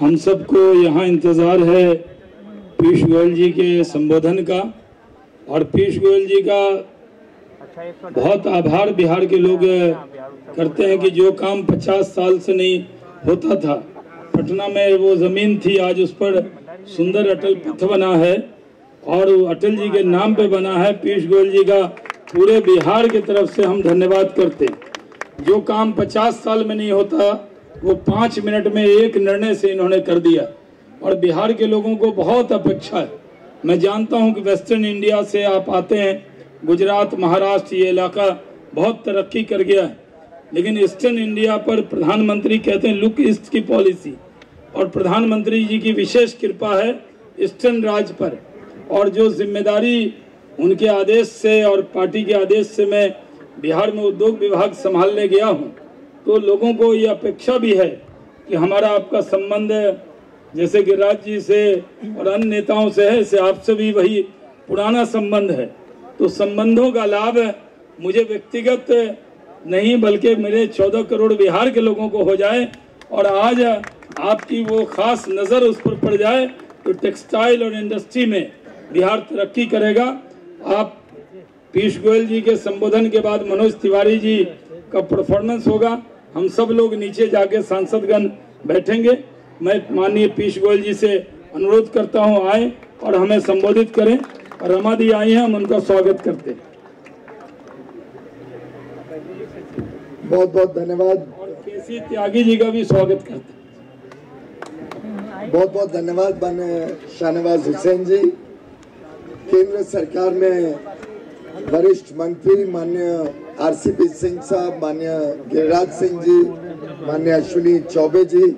हम सबको यहाँ इंतज़ार है पीयूष गोयल जी के संबोधन का, और पीयूष गोयल जी का बहुत आभार बिहार के लोग करते हैं कि जो काम 50 साल से नहीं होता था, पटना में वो ज़मीन थी, आज उस पर सुंदर अटल पथ बना है और अटल जी के नाम पे बना है। पीयूष गोयल जी का पूरे बिहार की तरफ से हम धन्यवाद करते हैं। जो काम 50 साल में नहीं होता वो 5 मिनट में एक निर्णय से इन्होंने कर दिया, और बिहार के लोगों को बहुत अपेक्षा है। मैं जानता हूं कि वेस्टर्न इंडिया से आप आते हैं, गुजरात, महाराष्ट्र, ये इलाका बहुत तरक्की कर गया है, लेकिन ईस्टर्न इंडिया पर प्रधानमंत्री कहते हैं लुक ईस्ट की पॉलिसी, और प्रधानमंत्री जी की विशेष कृपा है ईस्टर्न राज्य पर। और जो जिम्मेदारी उनके आदेश से और पार्टी के आदेश से मैं बिहार में उद्योग विभाग संभालने गया हूं, तो लोगों को ये अपेक्षा भी है कि हमारा आपका संबंध जैसे गिरिराज जी से और अन्य नेताओं से है, से आपसे भी वही पुराना संबंध है। तो संबंधों का लाभ मुझे व्यक्तिगत नहीं बल्कि मेरे 14 करोड़ बिहार के लोगों को हो जाए, और आज आपकी वो खास नज़र उस पर पड़ जाए तो टेक्सटाइल और इंडस्ट्री में बिहार तरक्की करेगा। आप पीयूष गोयल जी के संबोधन के बाद मनोज तिवारी जी का परफॉर्मेंस होगा। हम सब लोग नीचे जाके सांसदगण बैठेंगे। मैं माननीय पीयूष गोयल जी से अनुरोध करता हूं आए और हमें संबोधित करें, और रमा दी आई हैं, हम उनका स्वागत करते हैं। बहुत बहुत धन्यवाद। और केसी त्यागी जी का भी स्वागत करते हैं। बहुत बहुत धन्यवाद माननीय शाहनवाज हुसैन जी, केंद्र सरकार में वरिष्ठ मंत्री माननीय आरसीपी सिंह साहब, माननीय गिरिराज सिंह जी, माननीय अश्विनी चौबे जी,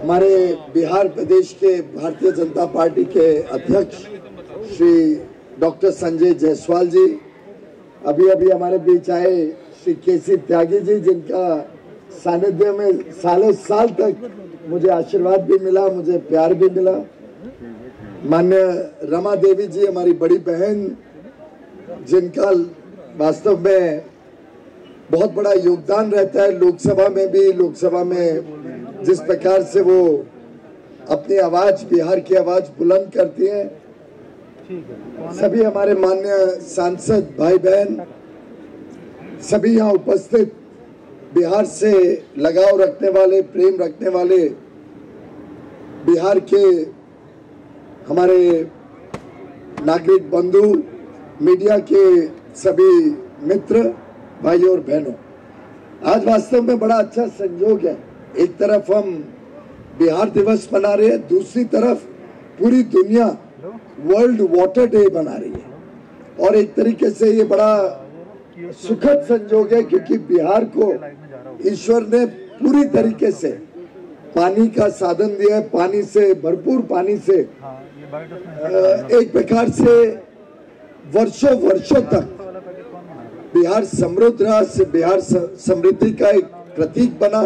हमारे बिहार प्रदेश के भारतीय जनता पार्टी के अध्यक्ष श्री डॉक्टर संजय जायसवाल जी, अभी अभी हमारे बीच आए श्री केसी त्यागी जी, जिनका सानिध्य में सालों साल तक मुझे आशीर्वाद भी मिला, मुझे प्यार भी मिला। माननीय रमा देवी जी, हमारी बड़ी बहन, जिनका वास्तव में बहुत बड़ा योगदान रहता है लोकसभा में भी। लोकसभा में जिस प्रकार से वो अपनी आवाज, बिहार की आवाज बुलंद करती हैं। सभी हमारे माननीय सांसद भाई बहन, सभी यहाँ उपस्थित बिहार से लगाव रखने वाले, प्रेम रखने वाले, बिहार के हमारे नागरिक बंधु, मीडिया के सभी मित्र, भाइयों और बहनों, आज वास्तव में बड़ा अच्छा संयोग है। एक तरफ हम बिहार दिवस मना रहे हैं, दूसरी तरफ पूरी दुनिया वर्ल्ड वाटर डे मना रही है, और एक तरीके से ये बड़ा सुखद संयोग है, क्योंकि बिहार को ईश्वर ने पूरी तरीके से पानी का साधन दिया है। पानी से, भरपूर पानी से एक प्रकार से वर्षों वर्षों तक बिहार समृद्ध रहा, बिहार समृद्धि का एक प्रतीक बना।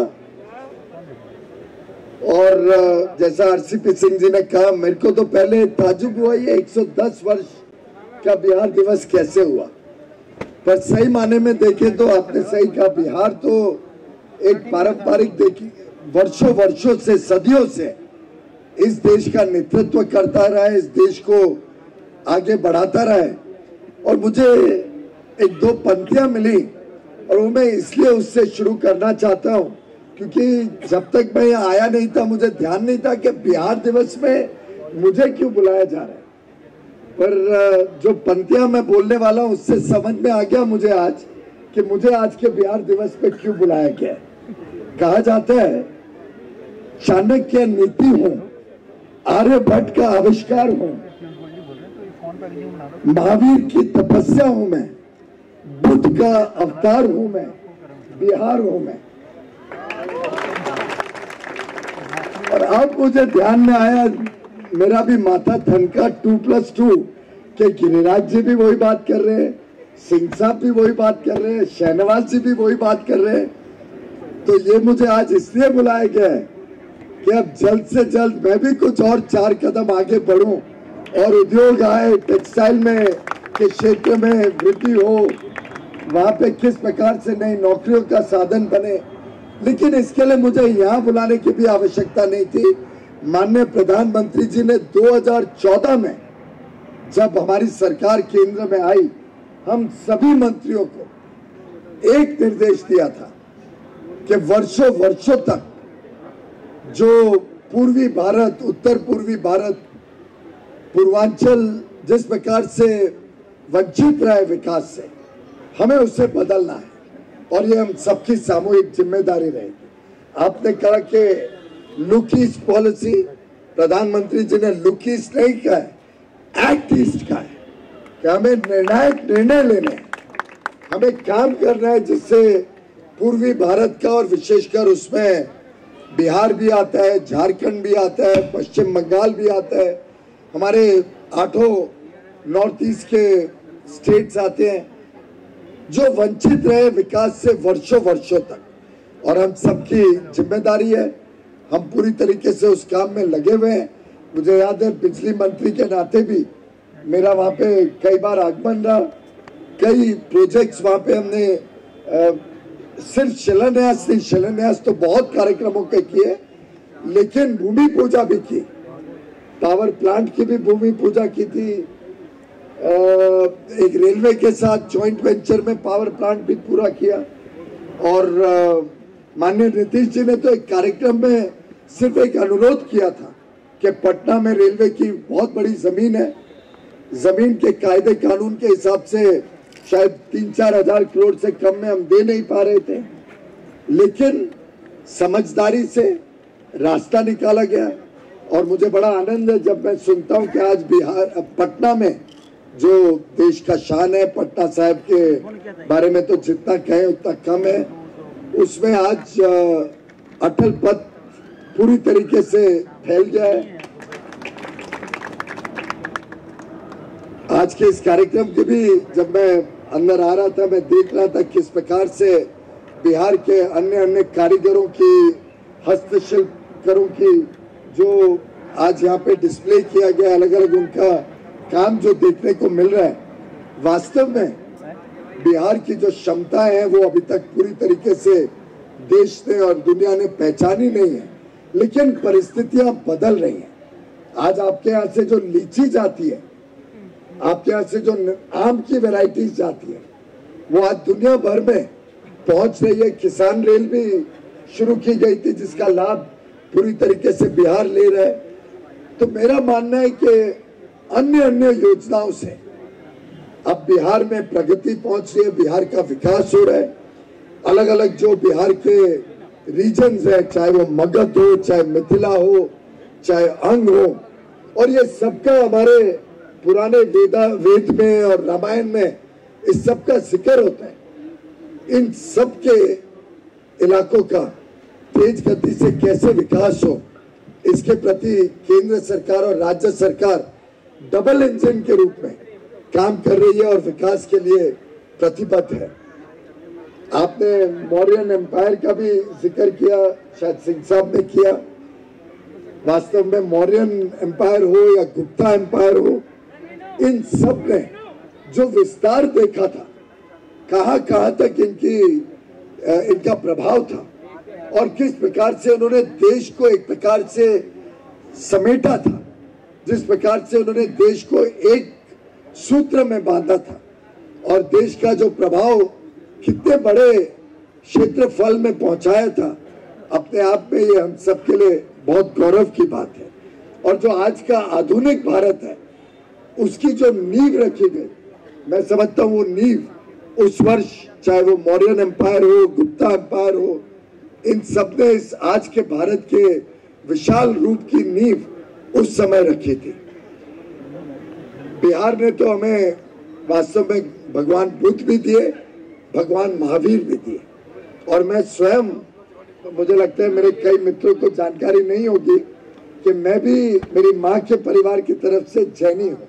और जैसा आरसीपी सिंह जी ने कहा, मेरे को तो पहले ताजुब हुआ ये 110 वर्ष का बिहार दिवस कैसे हुआ, पर सही माने में देखें तो आपने सही कहा, बिहार तो एक पारंपरिक, देखिए वर्षों वर्षों से, सदियों से इस देश का नेतृत्व करता रहा है, इस देश को आगे बढ़ाता रहा है। और मुझे एक दो पंक्तियां मिली, और वो मैं इसलिए उससे शुरू करना चाहता हूं, क्योंकि जब तक मैं यहाँ आया नहीं था, मुझे ध्यान नहीं था कि बिहार दिवस में मुझे क्यों बुलाया जा रहा है। पर जो पंक्तियां मैं बोलने वाला हूं, उससे समझ में आ गया मुझे आज कि मुझे आज के बिहार दिवस पे क्यों बुलाया गया। कहा जाता है, चाणक्य नीति हूं, आर्यभट्ट का आविष्कार हूं, महावीर की तपस्या हूं मैं, बुद्ध का अवतार हूं मैं, बिहार हूं मैं। और अब मुझे ध्यान में आया, मेरा भी माथा थनका 2+2 के गिरिराज जी भी वही बात कर रहे हैं, सिंह साहब भी वही बात कर रहे हैं, शाहनवाज जी भी वही बात कर रहे हैं। तो ये मुझे आज इसलिए बुलाया गया है कि अब जल्द से जल्द मैं भी कुछ और 4 कदम आगे बढ़ूं, और उद्योग आए, टेक्सटाइल में के क्षेत्र में वृद्धि हो, वहां पे किस प्रकार से नई नौकरियों का साधन बने, लेकिन इसके लिए मुझे यहाँ बुलाने की भी आवश्यकता नहीं थी। माननीय प्रधानमंत्री जी ने 2014 में जब हमारी सरकार केंद्र में आई, हम सभी मंत्रियों को एक निर्देश दिया था कि वर्षों वर्षों तक जो पूर्वी भारत, उत्तर पूर्वी भारत, पूर्वांचल जिस प्रकार से वंचित रहे विकास से, हमें उसे बदलना है और ये हम सबकी सामूहिक जिम्मेदारी रहेगी। आपने कहा कि लुक ईस्ट पॉलिसी, प्रधानमंत्री जी ने लुक ईस्ट नहीं कहा है, एक्ट ईस्ट कहा है कि हमें निर्णायक निर्णय लेने हैं, हमें काम करना है जिससे पूर्वी भारत का और विशेषकर उसमें बिहार भी आता है, झारखंड भी आता है, पश्चिम बंगाल भी आता है, हमारे 8 नॉर्थ ईस्ट के स्टेट्स आते हैं जो वंचित रहे विकास से वर्षों वर्षों तक, और हम सबकी जिम्मेदारी है, हम पूरी तरीके से उस काम में लगे हुए हैं। मुझे याद है बिजली मंत्री के नाते भी मेरा वहाँ पे कई बार आगमन रहा, कई प्रोजेक्ट्स वहाँ पे हमने सिर्फ शिलान्यास नहीं, शिलान्यास तो बहुत कार्यक्रमों के किए, लेकिन भूमि पूजा भी की, पावर प्लांट की भी भूमि पूजा की थी, एक रेलवे के साथ जॉइंट वेंचर में पावर प्लांट भी पूरा किया। और माननीय नीतीश जी ने तो एक कार्यक्रम में सिर्फ एक अनुरोध किया था कि पटना में रेलवे की बहुत बड़ी जमीन है, जमीन के कायदे कानून के हिसाब से शायद 3-4 हजार करोड़ से कम में हम दे नहीं पा रहे थे, लेकिन समझदारी से रास्ता निकाला गया। और मुझे बड़ा आनंद है जब मैं सुनता हूं कि आज बिहार, पटना में जो देश का शान है, पटना साहिब के बारे में तो जितना कहें उतना कम है, उसमें आज अटल पथ पूरी तरीके से फैल गया है। आज के इस कार्यक्रम के भी जब मैं अंदर आ रहा था, मैं देख रहा था किस प्रकार से बिहार के अन्य अन्य कारीगरों की, हस्तशिल्पकारों की जो आज यहाँ पे डिस्प्ले किया गया, अलग अलग उनका काम जो देखने को मिल रहा है, वास्तव में बिहार की जो क्षमता है वो अभी तक पूरी तरीके से देश ने और दुनिया ने पहचानी नहीं है, लेकिन परिस्थितियां बदल रही हैं। आज आपके यहाँ से जो लीची जाती है, आपके यहाँ से जो आम की वैरायटीज जाती है, वो आज दुनिया भर में पहुंच रही है। किसान रेल भी शुरू की गई थी जिसका लाभ पूरी तरीके से बिहार ले रहा है। तो मेरा मानना है कि अन्य अन्य योजनाओं से अब बिहार में प्रगति पहुंच रही है, बिहार का विकास हो रहा है। अलग अलग जो बिहार के रीजन्स है, चाहे वो मगध हो, चाहे मिथिला हो, चाहे अंग हो, और ये सबका हमारे पुराने वेद में और रामायण में इस सब का जिक्र होता है। इन सब के इलाकों का तेज गति से कैसे विकास हो, इसके प्रति केंद्र सरकार और राज्य सरकार डबल इंजन के रूप में काम कर रही है और विकास के लिए प्रतिबद्ध है। आपने मौर्यन एम्पायर का भी जिक्र किया, शायद सिंह साहब ने किया। वास्तव में मौर्यन एम्पायर हो या गुप्ता एम्पायर हो, इन सब ने जो विस्तार देखा था, कहां तक इनका प्रभाव था और किस प्रकार से उन्होंने देश को एक प्रकार से समेटा था, जिस प्रकार से उन्होंने देश को एक सूत्र में बांधा था और देश का जो प्रभाव कितने बड़े क्षेत्रफल में पहुंचाया था, अपने आप में ये हम सबके लिए बहुत गौरव की बात है। और जो आज का आधुनिक भारत है, उसकी जो नींव रखी गई, मैं समझता हूँ वो नींव उस वर्ष, चाहे वो मौर्यन एम्पायर हो, गुप्ता एम्पायर हो, इन सब ने इस आज के भारत के विशाल रूप की नींव उस समय रखी थी। बिहार ने तो हमें वास्तव में भगवान बुद्ध भी दिए, भगवान महावीर भी दिए। और मैं स्वयं, मुझे लगता है मेरे कई मित्रों को जानकारी नहीं होगी कि मैं भी मेरी माँ के परिवार की तरफ से जैनी हूँ,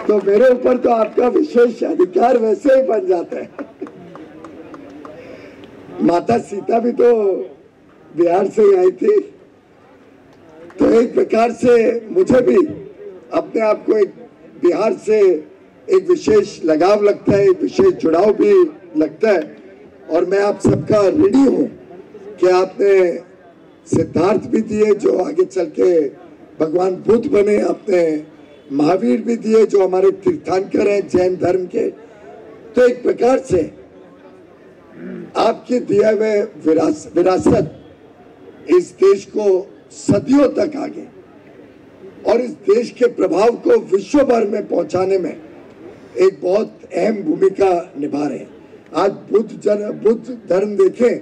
तो मेरे ऊपर तो आपका विशेष अधिकार वैसे ही बन जाता है। माता सीता भी तो बिहार से ही आई थी, तो एक प्रकार से मुझे भी अपने आप को एक बिहार से एक विशेष लगाव लगता है, एक विशेष जुड़ाव भी लगता है। और मैं आप सबका ऋणी हूं कि आपने सिद्धार्थ भी दिए जो आगे चल के भगवान बुद्ध बने, आपने महावीर भी दिए जो हमारे तीर्थंकर हैं जैन धर्म के। तो एक प्रकार से आपके दिए हुए विरासत इस देश को सदियों तक आगे और इस देश के प्रभाव को विश्व भर में पहुंचाने में एक बहुत अहम भूमिका निभा रहे हैं। आज बुद्ध धर्म देखें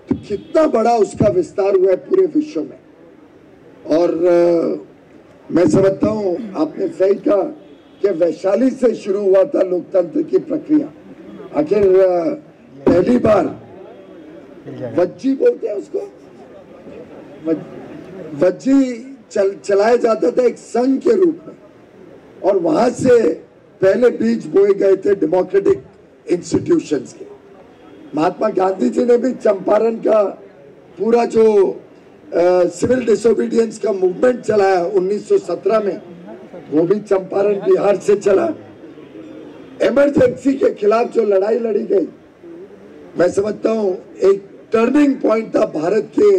तो कितना बड़ा उसका विस्तार हुआ है पूरे विश्व में। और मैं समझता हूं आपने सही कहा कि वैशाली से शुरू हुआ था लोकतंत्र की प्रक्रिया। आखिर पहली बार वज्जी बोलते हैं उसको, वज्जी चलाया जाता था एक संघ के रूप में, और वहां से पहले बीज बोए गए थे डेमोक्रेटिक इंस्टीट्यूशंस के। महात्मा गांधी जी ने भी चंपारण का पूरा जो सिविल डिसोबीडियंस का मूवमेंट चलाया 1917 में, वो भी चंपारण बिहार से चला। इमरजेंसी के खिलाफ जो लड़ाई लड़ी गई, मैं समझता हूं एक टर्निंग पॉइंट था भारत के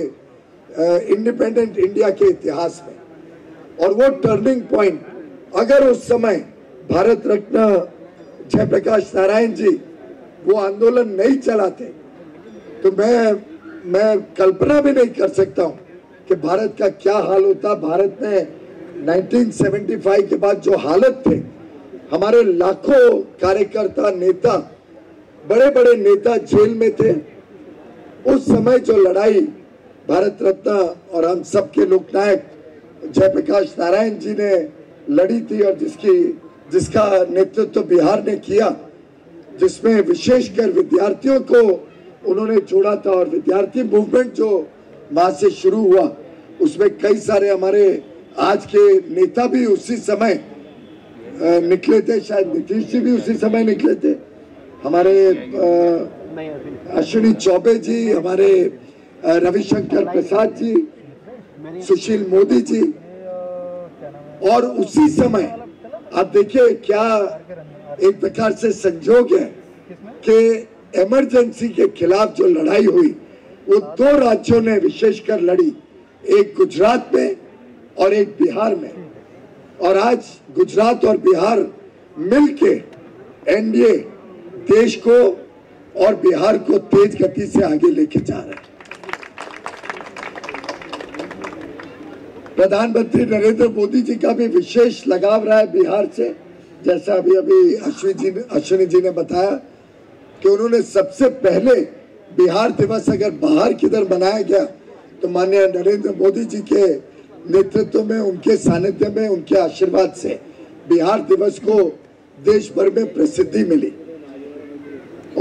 इंडिपेंडेंट इंडिया के इतिहास में। और वो टर्निंग पॉइंट अगर उस समय भारत रत्न जयप्रकाश नारायण जी वो आंदोलन नहीं चलाते तो मैं कल्पना भी नहीं कर सकता हूं कि भारत का क्या हाल होता। भारत में 1975 के बाद जो हालत थे, हमारे लाखों कार्यकर्ता नेता, बड़े बड़े नेता जेल में थे। उस समय जो लड़ाई भारत रत्न और हम सबके लोकनायक जयप्रकाश नारायण जी ने लड़ी थी और जिसका नेतृत्व बिहार ने किया, जिसमें विशेषकर विद्यार्थियों को उन्होंने जोड़ा था, और विद्यार्थी मूवमेंट जो वहां से शुरू हुआ उसमें कई सारे हमारे आज के नेता भी उसी समय निकले थे, शायद नीतीश जी भी उसी समय निकले थे, हमारे अश्विनी चौबे जी, हमारे रविशंकर प्रसाद जी, सुशील मोदी जी। और उसी समय आप देखिए क्या एक प्रकार से संजोग है कि इमरजेंसी के खिलाफ जो लड़ाई हुई वो दो राज्यों ने विशेषकर लड़ी, एक गुजरात में और एक बिहार में। और आज गुजरात और बिहार मिलके एनडीए देश को और बिहार को तेज गति से आगे लेके जा रहे हैं। प्रधानमंत्री नरेंद्र मोदी जी का भी विशेष लगाव रहा है बिहार से, जैसा अभी अश्विनी जी ने बताया कि उन्होंने सबसे पहले बिहार दिवस अगर बाहर किधर मनाया गया तो माननीय नरेंद्र मोदी जी के नेतृत्व में, उनके सानिध्य में, उनके आशीर्वाद से बिहार दिवस को देश भर में प्रसिद्धि मिली।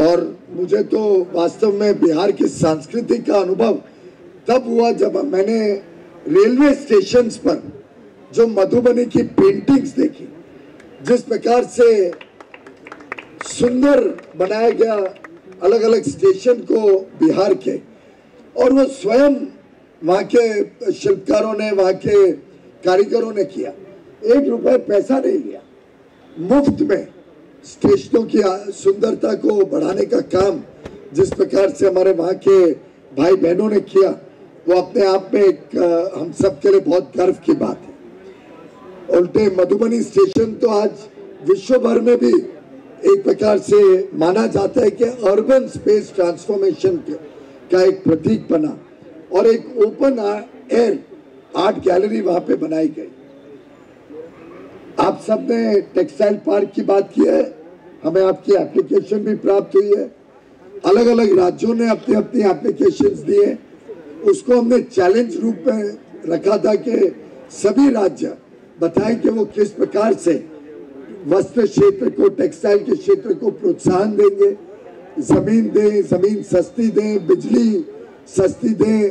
और मुझे तो वास्तव में बिहार की संस्कृति का अनुभव तब हुआ जब मैंने रेलवे स्टेशंस पर जो मधुबनी की पेंटिंग्स देखी, जिस प्रकार से सुंदर बनाया गया अलग अलग स्टेशन को बिहार के, और वो स्वयं वहाँ के शिल्पकारों ने, वहाँ के कारीगरों ने किया। 1 रुपए पैसा नहीं लिया, मुफ्त में स्टेशनों की सुंदरता को बढ़ाने का काम जिस प्रकार से हमारे वहाँ के भाई बहनों ने किया, वो अपने आप में एक हम सब के लिए बहुत गर्व की बात है। उल्टे मधुबनी स्टेशन तो आज विश्व भर में भी एक प्रकार से माना जाता है कि अर्बन स्पेस ट्रांसफॉर्मेशन का एक प्रतीक बना, और एक ओपन एयर आर्ट गैलरी वहां पे बनाई गई। आप सब ने टेक्सटाइल पार्क की बात की है, हमें आपकी एप्लीकेशन भी प्राप्त हुई है। अलग अलग राज्यों ने अपनी अपनी एप्लीकेशंस दिए, उसको हमने चैलेंज रूप में रखा था कि सभी राज्य बताएं कि वो किस प्रकार से वस्त्र क्षेत्र को, टेक्सटाइल के क्षेत्र को प्रोत्साहन देंगे, जमीन दें, जमीन सस्ती दें, बिजली सस्ती दें,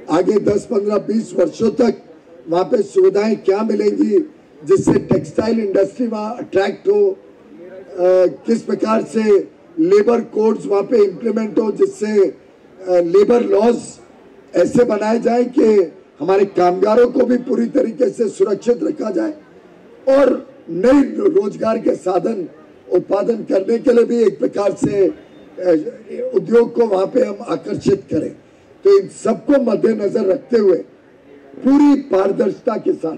आगे 10, 15, 20 वर्षों तक वहाँ पे सुविधाएं क्या मिलेंगी जिससे टेक्सटाइल इंडस्ट्री वहाँ अट्रैक्ट हो, किस प्रकार से लेबर कोड्स वहाँ पे इम्प्लीमेंट हो जिससे लेबर लॉज ऐसे बनाए जाए कि हमारे कामगारों को भी पूरी तरीके से सुरक्षित रखा जाए, और नए रोजगार के साधन उत्पादन करने के लिए भी एक प्रकार से उद्योग को वहां पे हम आकर्षित करें। तो इन सबको मद्देनजर रखते हुए पूरी पारदर्शिता के साथ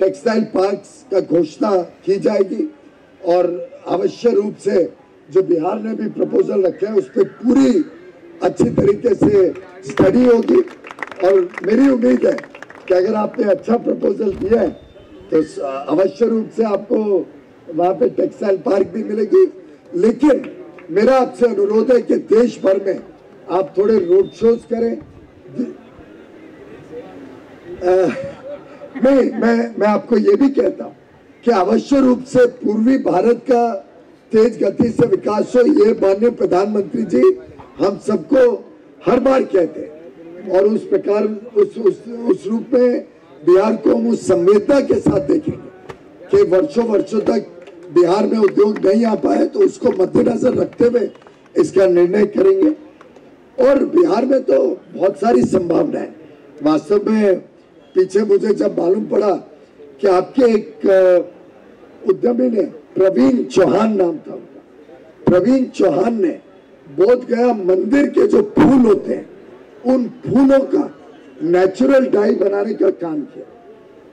टेक्सटाइल पार्क्स का घोषणा की जाएगी और अवश्य रूप से जो बिहार ने भी प्रपोजल रखे हैं उस पर पूरी अच्छी तरीके से स्टडी होगी। और मेरी उम्मीद है कि अगर आपने अच्छा प्रपोजल दिया है तो अवश्य रूप से आपको वहां पे टेक्सटाइल पार्क भी मिलेगी। लेकिन मेरा आपसे अनुरोध है कि देश भर में आप थोड़े रोड शोज करें। मैं आपको ये भी कहता हूं कि अवश्य रूप से पूर्वी भारत का तेज गति से विकास हो, ये माननीय प्रधानमंत्री जी हम सबको हर बार कहते हैं और उस प्रकार उस रूप में बिहार को हम उस संवेदना के साथ देखेंगे कि वर्षों तक बिहार में उद्योग नहीं आ पाए, तो उसको मद्देनजर रखते हुए इसका निर्णय करेंगे। और बिहार में तो बहुत सारी संभावनाएं, वास्तव में पीछे मुझे जब मालूम पड़ा कि आपके एक उद्यमी ने, प्रवीण चौहान नाम था उनका, प्रवीण चौहान ने बोध गया मंदिर के जो फूल होते हैं उन फूलों का नेचुरल डाई बनाने का काम किया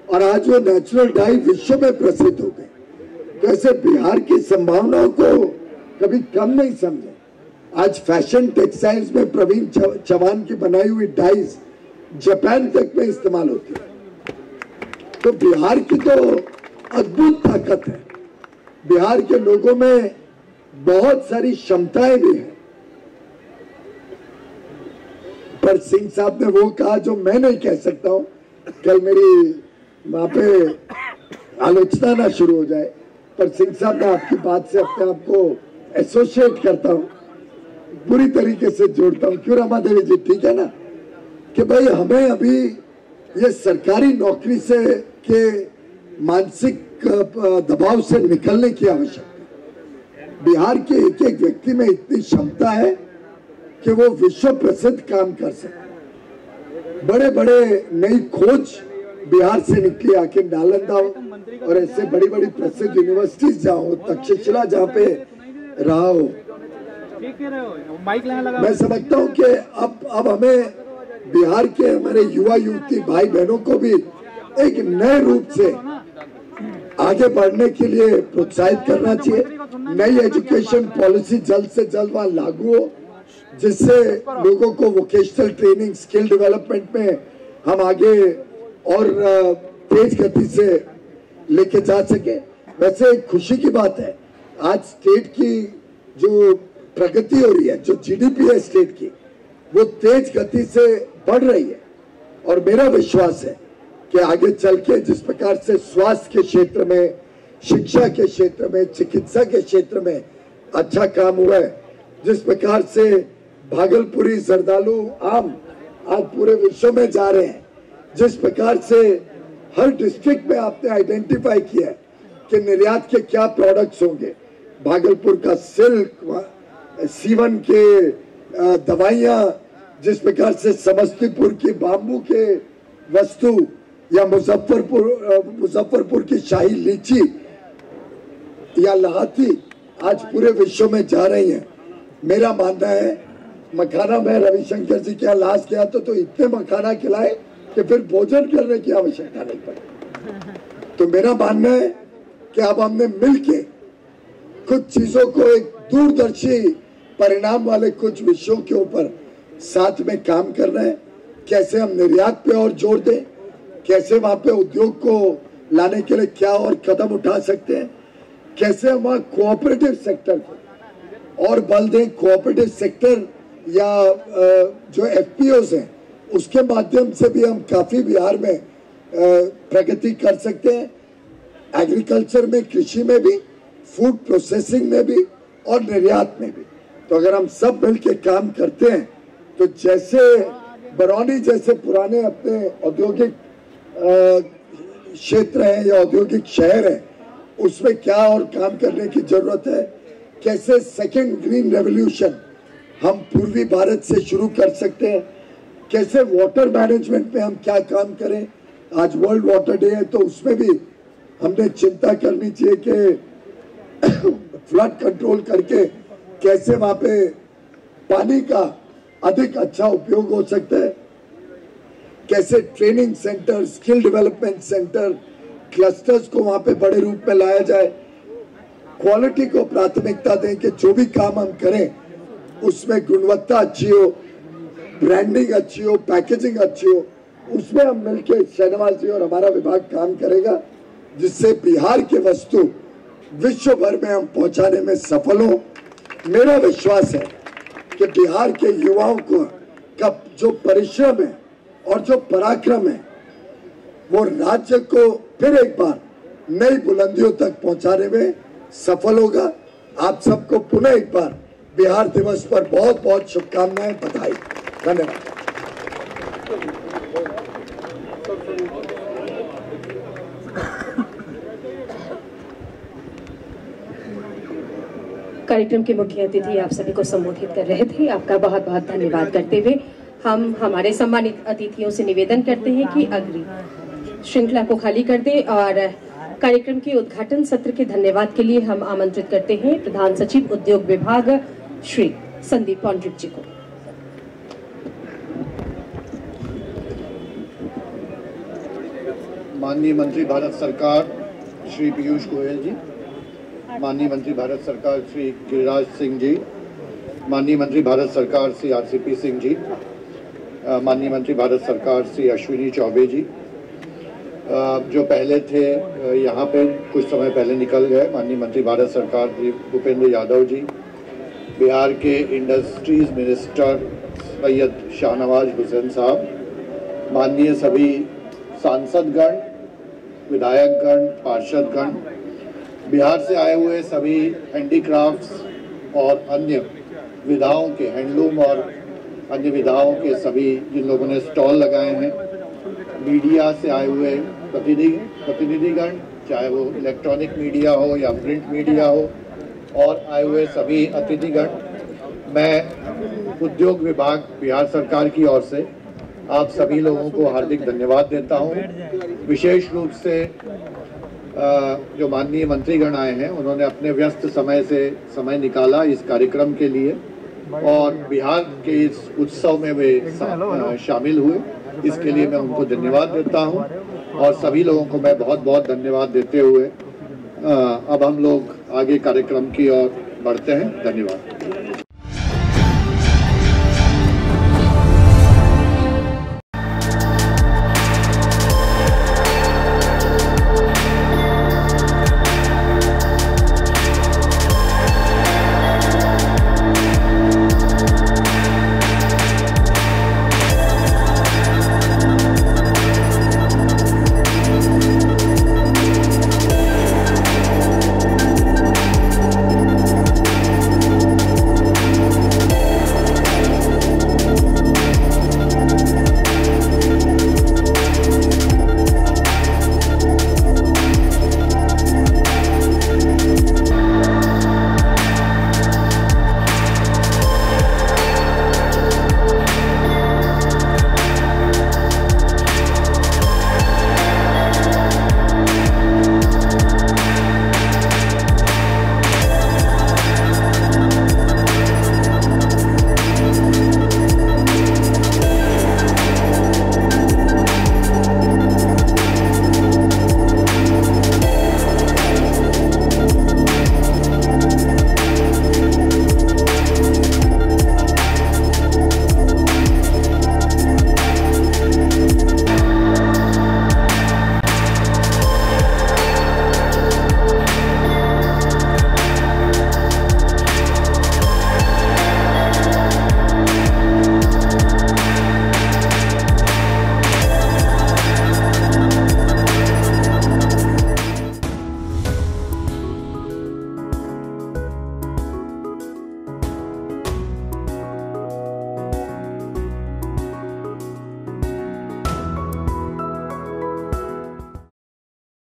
और आज वो नेचुरल डाई विश्व में प्रसिद्ध हो गए। तो ऐसे बिहार की संभावनाओं को कभी कम नहीं समझे। आज फैशन टेक्सटाइल्स में प्रवीण चौहान की बनाई हुई डाइज जापान तक में इस्तेमाल होती है। तो बिहार की तो अद्भुत ताकत है, बिहार के लोगों में बहुत सारी क्षमताएं भी हैं। पर सिंह साहब ने वो कहा जो मैं नहीं कह सकता हूं, कल मेरी वहां पे आलोचना ना शुरू हो जाए। पर सिंह साहब मैं आपकी बात से अपने आप को एसोसिएट करता हूं, पूरी तरीके से जोड़ता हूं। क्यों रमा देवी जी, ठीक है ना, कि भाई हमें अभी ये सरकारी नौकरी से के मानसिक दबाव से निकलने की आवश्यकता है। बिहार के एक व्यक्ति में इतनी क्षमता है कि वो विश्व प्रसिद्ध काम कर सकते। बड़े बड़े नई खोज बिहार से निकली, आखिर नालंदा और ऐसे बड़ी बड़ी प्रसिद्ध यूनिवर्सिटीज जहाँ हो, तक्षशिला जहाँ पे रहा हो। मैं समझता हूँ कि अब हमें बिहार के हमारे युवा युवती भाई बहनों को भी एक नए रूप से आगे बढ़ने के लिए प्रोत्साहित करना चाहिए। नई एजुकेशन पॉलिसी जल्द से जल्द वहां लागू हो, जिससे लोगों को वोकेशनल ट्रेनिंग, स्किल डेवलपमेंट में हम आगे और तेज गति से लेके जा सके। वैसे एक खुशी की बात है, आज स्टेट की जो प्रगति हो रही है, जो जीडीपी है स्टेट की, वो तेज गति से बढ़ रही है। और मेरा विश्वास है कि आगे चल के जिस प्रकार से स्वास्थ्य के क्षेत्र में, शिक्षा के क्षेत्र में, चिकित्सा के क्षेत्र में अच्छा काम हुआ है, जिस प्रकार से भागलपुरी जर्दालू आम आज पूरे विश्व में जा रहे हैं, जिस प्रकार से हर डिस्ट्रिक्ट में आपने आइडेंटिफाई किया है कि निर्यात के क्या प्रोडक्ट्स होंगे, भागलपुर का सिल्क, सीवन के दवाइयाँ, जिस प्रकार से समस्तीपुर की बाम्बू के वस्तु या मुजफ्फरपुर की शाही लीची या लाहती आज पूरे विश्व में जा रही हैं। मेरा मानना है, मखाना में रविशंकर जी के यहाँ लास्ट गया तो इतने मखाना खिलाए कि फिर भोजन करने की आवश्यकता नहीं पड़ी। तो मेरा मानना है कि अब हमने मिलके कुछ चीजों को, एक दूरदर्शी परिणाम वाले कुछ विषयों के ऊपर साथ में काम करना है। कैसे हम निर्यात पे और जोर दें, कैसे वहां पे उद्योग को लाने के लिए क्या और कदम उठा सकते हैं, कैसे हम वहाँ कोऑपरेटिव सेक्टर को और बल दें। कोऑपरेटिव सेक्टर या जो एफपीओज हैं उसके माध्यम से भी हम काफी बिहार में प्रगति कर सकते हैं। एग्रीकल्चर में, कृषि में भी, फूड प्रोसेसिंग में भी और निर्यात में भी। तो अगर हम सब मिलकर काम करते हैं तो जैसे बरौनी जैसे पुराने अपने औद्योगिक क्षेत्र हैं या औद्योगिक शहर है, उसमें क्या और काम करने की जरूरत है, कैसे सेकेंड ग्रीन रेवोल्यूशन हम पूर्वी भारत से शुरू कर सकते हैं, कैसे वाटर मैनेजमेंट में हम क्या काम करें। आज वर्ल्ड वाटर डे है तो उसमें भी हमने चिंता करनी चाहिए कि फ्लड कंट्रोल करके कैसे वहां पे पानी का अधिक अच्छा उपयोग हो सकता है, कैसे training centre, skill development centre, clusters को वहां पे बड़े रूप में लाया जाए, क्वालिटी को प्राथमिकता दें कि जो भी काम हम करें उसमें गुणवत्ता अच्छी हो, ब्रांडिंग अच्छी हो, पैकेजिंग अच्छी हो। उसमें हम मिलकर शाहनवाज जी और हमारा विभाग काम करेगा, जिससे बिहार की वस्तु विश्व भर में हम पहुंचाने में सफल हो। मेरा विश्वास है कि बिहार के युवाओं का जो परिश्रम है और जो पराक्रम है वो राज्य को फिर एक बार नई बुलंदियों तक पहुंचाने में सफल होगा। आप सबको पुनः एक बार बिहार दिवस पर बहुत बहुत शुभकामनाएं, बधाई, धन्यवाद। कार्यक्रम के मुख्य अतिथि आप सभी को संबोधित कर रहे थे। आपका बहुत बहुत धन्यवाद करते हुए हम हमारे सम्मानित अतिथियों से निवेदन करते हैं कि अगली श्रृंखला को खाली कर दे और कार्यक्रम के उद्घाटन सत्र के धन्यवाद के लिए हम आमंत्रित करते हैं प्रधान सचिव उद्योग विभाग श्री संदीप पौंड्रिक जी को। माननीय मंत्री भारत सरकार श्री पीयूष गोयल जी, माननीय मंत्री भारत सरकार श्री गिरिराज सिंह जी, माननीय मंत्री भारत सरकार श्री आरसीपी सिंह जी, माननीय मंत्री भारत सरकार श्री अश्विनी चौबे जी, जो पहले थे यहाँ पे कुछ समय पहले निकल गए, माननीय मंत्री भारत सरकार श्री भूपेंद्र यादव जी, बिहार के इंडस्ट्रीज मिनिस्टर सैयद शाहनवाज हुसैन साहब, माननीय सभी सांसदगण, विधायकगण, पार्षदगण, बिहार से आए हुए सभी हैंडीक्राफ्ट्स और अन्य विधाओं के, हैंडलूम और अन्य विधाओं के सभी जिन लोगों ने स्टॉल लगाए हैं, मीडिया से आए हुए प्रतिनिधिगण, चाहे वो इलेक्ट्रॉनिक मीडिया हो या प्रिंट मीडिया हो, और आए हुए सभी अतिथिगण, मैं उद्योग विभाग बिहार सरकार की ओर से आप सभी लोगों को हार्दिक धन्यवाद देता हूं। विशेष रूप से जो माननीय मंत्रीगण आए हैं, उन्होंने अपने व्यस्त समय से समय निकाला इस कार्यक्रम के लिए और बिहार के इस उत्सव में वे शामिल हुए। इसके लिए मैं उनको धन्यवाद देता हूं और सभी लोगों को मैं बहुत बहुत धन्यवाद देते हुए अब हम लोग आगे कार्यक्रम की ओर बढ़ते हैं। धन्यवाद।